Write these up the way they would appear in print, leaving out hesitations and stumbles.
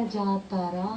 जातारा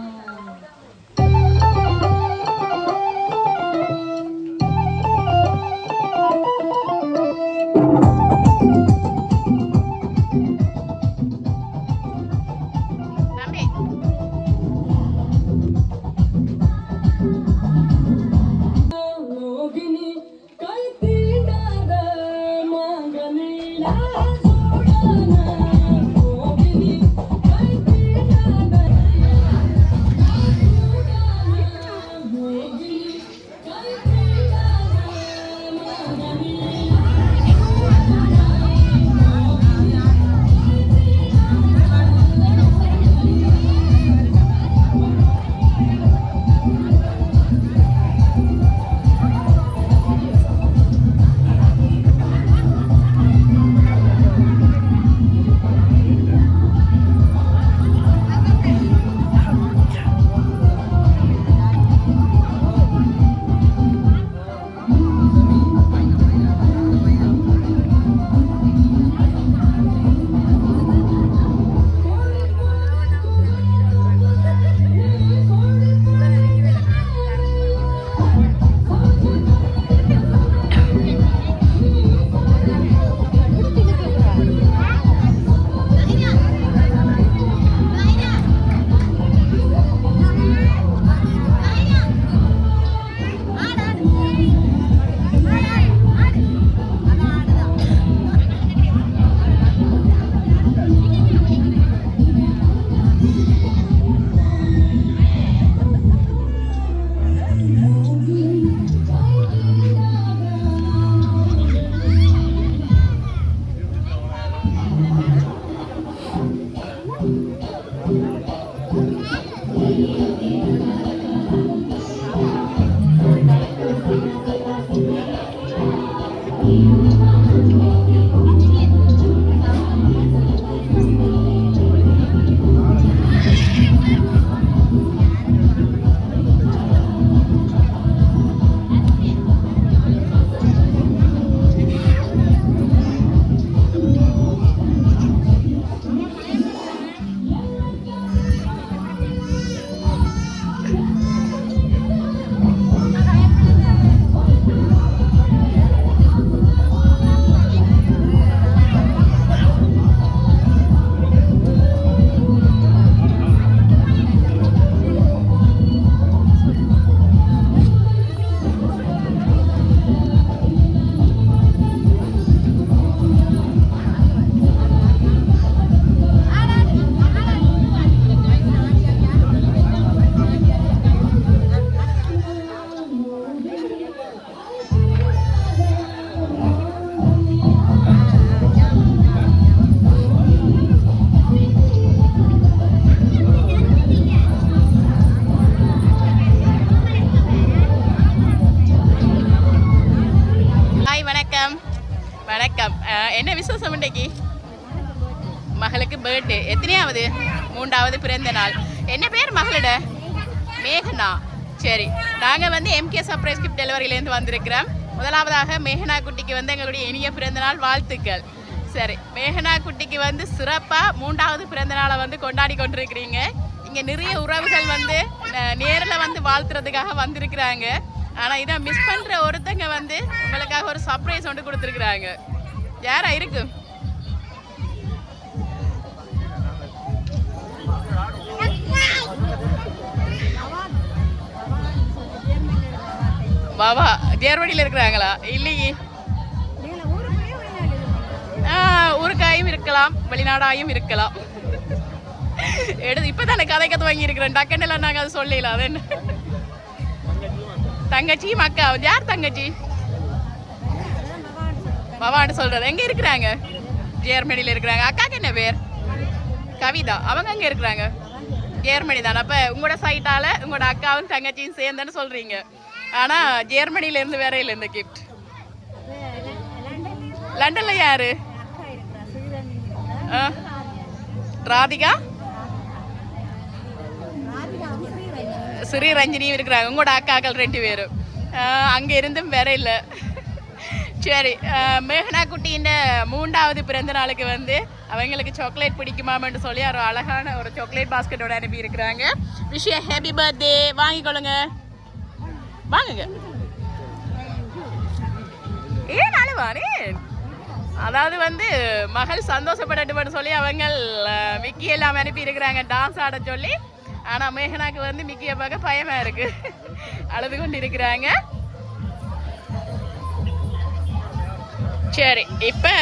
வணக்கம். என்ன விசேஷம் இன்றைக்கு? மகளுக்கு பர்த்டே. எத்தனையாவது? 3வது பிறந்த நாள். என்ன பேர் மகளோட? மேகனா. சரி, நாங்கள் வந்து எம்கே சர்ப்ரைஸ் கிஃப்ட் டெலிவரியிலேருந்து வந்திருக்கிறோம். முதலாவதாக மேகனா குட்டிக்கு வந்து எங்களுடைய இனிய பிறந்த நாள் வாழ்த்துக்கள். சரி, மேகனா குட்டிக்கு வந்து சிறப்பாக 3வது பிறந்த நாளை வந்து கொண்டாடி கொண்டிருக்கிறீங்க. இங்கே நிறைய உறவுகள் வந்து நேரில் வந்து வாழ்த்துறதுக்காக வந்திருக்கிறாங்க. ஆனால் இதை மிஸ் பண்ணுற ஒருத்தங்க வந்து உங்களுக்காக ஒரு சர்ப்ரைஸ் ஒன்று கொடுத்துருக்குறாங்க. யாரா இருக்கு? பாபா ஜெர்மனியில் இருக்கிறாங்களா? இல்லையே, ஊருக்காயும் இருக்கலாம், வெளிநாடாயும் இருக்கலாம். இப்போ தானே கதைக்க துவங்கி இருக்கிறேன். டக்குன்னு நாங்கள் அதை சொல்லலாம். அது என்ன தங்கச்சி மக்கா? யார் தங்கச்சி? பவான்னு சொல்றது. எங்க இருக்கிறாங்க? ஜெர்மனியில் இருக்கிறாங்க. அக்காக்கு என்ன பேர்? கவிதா. அவங்க அங்கே இருக்கிறாங்க, ஜெர்மனி தானே. அப்போ உங்களோட சைட்டால உங்களோட அக்காவும் தங்கச்சியும் சேர்ந்தேன்னு சொல்றீங்க. ஆனால் ஜெர்மனியிலேருந்து வேற இல்லை இந்த கிஃப்ட். லண்டன்ல யாரு? ராதிகா, ஸ்ரீ ரஞ்சினியும் இருக்கிறாங்க. உங்களோட அக்காக்கள் 2 பேரும் அங்கே இருந்தும் வேற இல்லை. சரி, மேகனா குட்டியின் 3வது பிறந்த நாளுக்கு வந்து அவங்களுக்கு சாக்லேட் பிடிக்குமான்னு சொல்லி ஒரு அழகான ஒரு சாக்லேட் பாஸ்கெட்டோட அனுப்பி இருக்கிறாங்க. விஷய ஹாப்பி பர்த்டே. வாங்கிக்கொள்ளுங்க, வாங்குங்க. ஏன் அழுவானே? அதாவது வந்து மகள் சந்தோஷப்படட்டும்னு சொல்லி அவங்க மிக்கி எல்லாம் அனுப்பி இருக்கிறாங்க டான்ஸ் ஆட சொல்லி. ஆனால் மேகனாக்கு வந்து மிக்கியை பார்க்க பயமா இருக்கு, அழுது கொண்டு இருக்கிறாங்க. சரி, இப்போ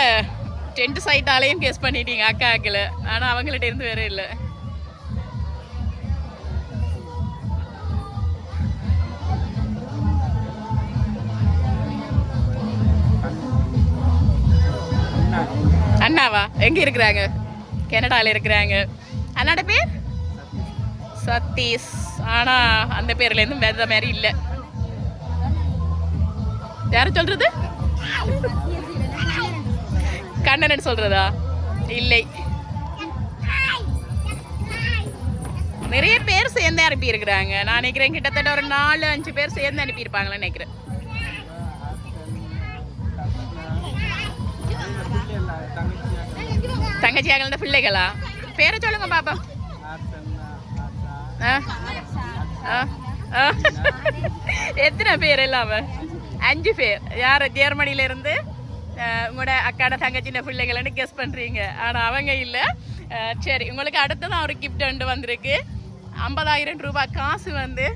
டென்ட் சைட்டாலையும் கேஸ் பண்ணிட்டீங்க அக்காக்கில், ஆனால் அவங்கள்ட்ட இருந்து வேற இல்லை. அண்ணாவா? எங்க இருக்கிறாங்க? கனடால இருக்கிறாங்க. அண்ணாட பேர் சதீஷ். ஆனா அந்த பேர்ல இருந்து வேற மாதிரி இல்ல. யாரு சொல்றது? கண்ணன் சொல்றதா? இல்லை, நிறைய பேர் சேர்ந்து அனுப்பி இருக்கிறாங்க. நான் நினைக்கிறேன் கிட்டத்தட்ட ஒரு 4-5 பேர் சேர்ந்து அனுப்பி இருப்பாங்கன்னு நினைக்கிறேன். தங்கச்சியாங்களோட பிள்ளைகளா? பேரை சொல்லுங்க பாப்பா. எத்தனை பேர் இல்லாம? 5 பேர். யார் ஜெர்மனில இருந்து உங்களோட அக்காட தங்கச்சின பிள்ளைகள்னு கெஸ் பண்றீங்க, ஆனா அவங்க இல்ல. சரி, உங்களுக்கு அடுத்ததான் ஒரு கிஃப்ட் ஒன்று வந்திருக்கு. 50,000 ரூபாய் காசு வந்து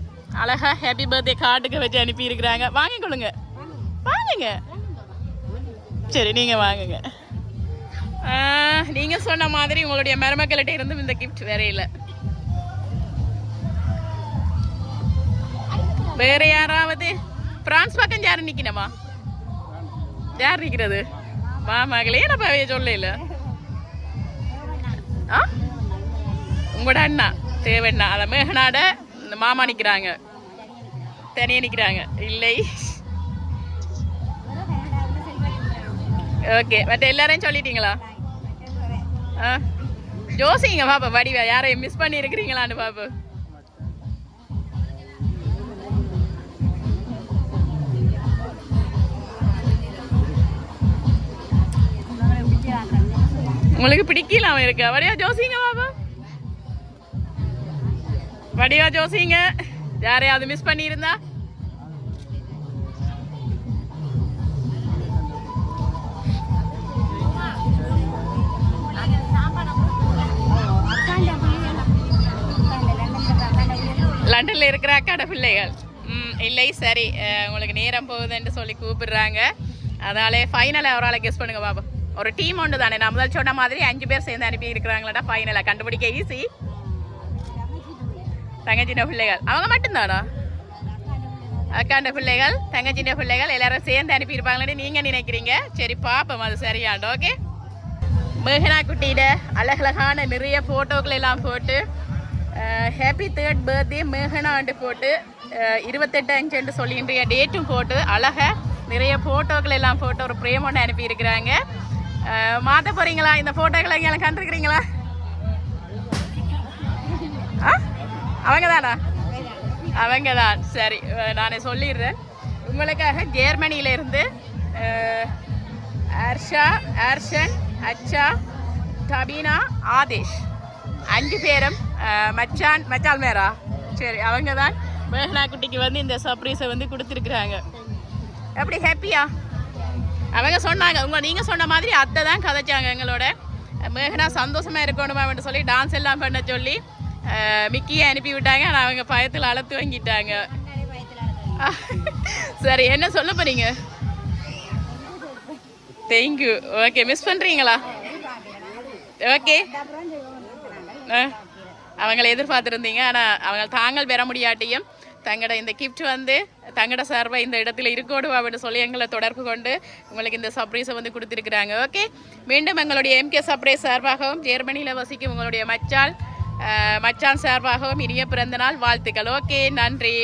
அழகா ஹாப்பி பர்த்டே கார்டுக்கு வச்சு அனுப்பி இருக்கிறாங்க. வாங்கிக்கொள்ளுங்க, வாங்குங்க. சரி, நீங்க வாங்குங்க. நீங்க சொன்ன மாதிரி உங்களுடைய மருமக்கள்கிட்ட இருந்தும் இந்த கிஃப்ட் வேற இல்ல. வேற யாராவது பிரான்ஸ் பக்கம் யாரு நிக்கணுமா? யார் நிக்கிறது? மாமகளே நம்ம சொல்லல. உங்களோட அண்ணா தேவண்ணா, அத மேகனாட இந்த மாமா நிக்கிறாங்க, தனியா நிக்கிறாங்க. இல்லை, ஓகே. மற்ற எல்லாரையும் சொல்லிட்டீங்களா? ஜோசிங்க பாப்பா. வடிவா யாரையும் மிஸ் பண்ணி இருக்கிறீங்களான்னு பாப்பு. உங்களுக்கு பிடிக்கலாம் இருக்கா? வடிவா ஜோசிங்க பாப்பா, வடிவா ஜோசிங்க. யாரையாவது மிஸ் பண்ணி இருந்தா லண்டன்ல இருக்கிற அக்காட பிள்ளைகள். இல்லை, சரி, உங்களுக்கு நேரம் போகுதுன்னு சொல்லி கூப்பிடுறாங்க. அதனாலே ஃபைனலாக ஒரு ஆளை கெஸ் பண்ணுங்க பாபா. ஒரு டீம் ஒன்று தானே, நான் முதல் சொன்ன மாதிரி 5 பேர் சேர்ந்து அனுப்பி இருக்கிறாங்களாடா. ஃபைனலாக கண்டுபிடிக்க ஈஸி. தங்கச்சின பிள்ளைகள் அவங்க மட்டும்தானா? அக்காண்ட பிள்ளைகள், தங்கச்சின பிள்ளைகள் எல்லாரும் சேர்ந்து அனுப்பியிருப்பாங்களே நீங்கள் நினைக்கிறீங்க. சரி, பாப்போம் அது சரியாண்டா. ஓகே. மேகனா குட்டியிட அழகழகான நிறைய ஃபோட்டோக்கள் எல்லாம் போட்டு ஹாப்பி 3rd பர்த்டே மேகனாண்டு போட்டு 28/5 சொல்லி இன்றைய டேட்டும் போட்டு அழகாக நிறைய ஃபோட்டோக்கள் எல்லாம் போட்டு ஒரு பிரேம் ஒன்று அனுப்பி இருக்கிறாங்க. மாற்ற போகிறீங்களா இந்த ஃபோட்டோக்களை? எங்களை கண்டிருக்கிறீங்களா? அவங்க தானா? அவங்க தான். சரி, நானே சொல்லிடுறேன். உங்களுக்காக ஜெர்மனியிலேருந்து அர்ஷா, அர்ஷன், அச்சா, தபீனா, ஆதேஷ் 5 பேரும் மச்சான் மேரா. சரி, அவங்க தான் மேகனா குட்டிக்கு வந்து இந்த சர்ப்ரைஸை வந்து கொடுத்துருக்குறாங்க. எப்படி ஹாப்பியா? அவங்க சொன்னாங்க, நீங்கள் சொன்ன மாதிரி அத்தை தான் கதைச்சாங்க எங்களோட. மேகனா சந்தோஷமாக இருக்கணுமான்னு சொல்லி டான்ஸ் எல்லாம் பண்ண சொல்லி மிக்கியை அனுப்பி விட்டாங்க. ஆனால் அவங்க பயத்தில் அழுத்து வாங்கிட்டாங்க. சரி, என்ன சொல்ல போறீங்க? தேங்க்யூ. ஓகே, மிஸ் பண்ணுறீங்களா? ஓகே. அவங்களை எதிர்பார்த்துருந்தீங்க, ஆனால் அவங்க தாங்கள் பெற முடியாட்டியும் தங்களோட இந்த கிஃப்ட் வந்து தங்களோட சார்பாக இந்த இடத்துல இருக்கணும் அப்படின்னு சொல்லி எங்களை தொடர்பு கொண்டு உங்களுக்கு இந்த சர்ப்ரைஸை வந்து கொடுத்துருக்குறாங்க. ஓகே, மீண்டும் எங்களுடைய MK சர்ப்ரைஸ் சார்பாகவும் ஜெர்மனியில் வசிக்கும் உங்களுடைய மச்சான் சார்பாகவும் இனிய பிறந்தநாள் வாழ்த்துக்கள். ஓகே, நன்றி.